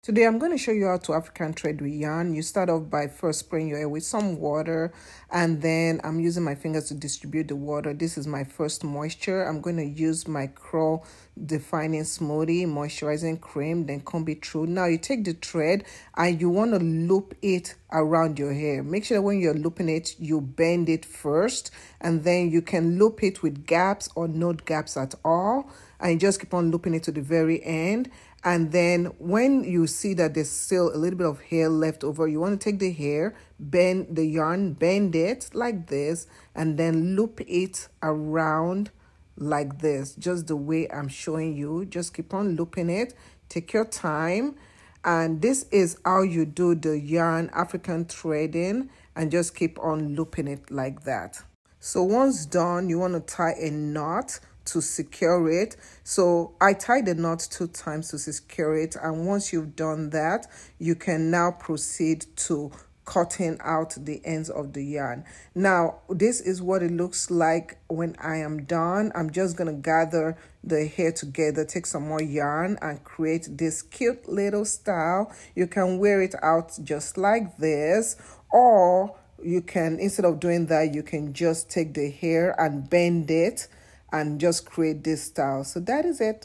Today, I'm going to show you how to African thread with yarn. You start off by first spraying your hair with some water, and then I'm using my fingers to distribute the water. This is my first moisture. I'm going to use my Curl Defining Smoothie Moisturizing Cream, then comb it through. Now, you take the thread and you want to loop it around your hair. Make sure that when you're looping it, you bend it first, and then you can loop it with gaps or no gaps at all. And you just keep on looping it to the very end. And then when you see that there's still a little bit of hair left over, you want to take the hair, bend the yarn, bend it like this, and then loop it around like this, just the way I'm showing you. Just keep on looping it. Take your time. And this is how you do the yarn African threading, and just keep on looping it like that. So once done, you want to tie a knot to secure it. So I tied the knot 2 times to secure it, and once you've done that, you can now proceed to cutting out the ends of the yarn. Now, this is what it looks like when I am done. I'm just gonna gather the hair together, take some more yarn, and create this cute little style. You can wear it out just like this, or you can, instead of doing that, you can just take the hair and bend it and just create this style. So that is it.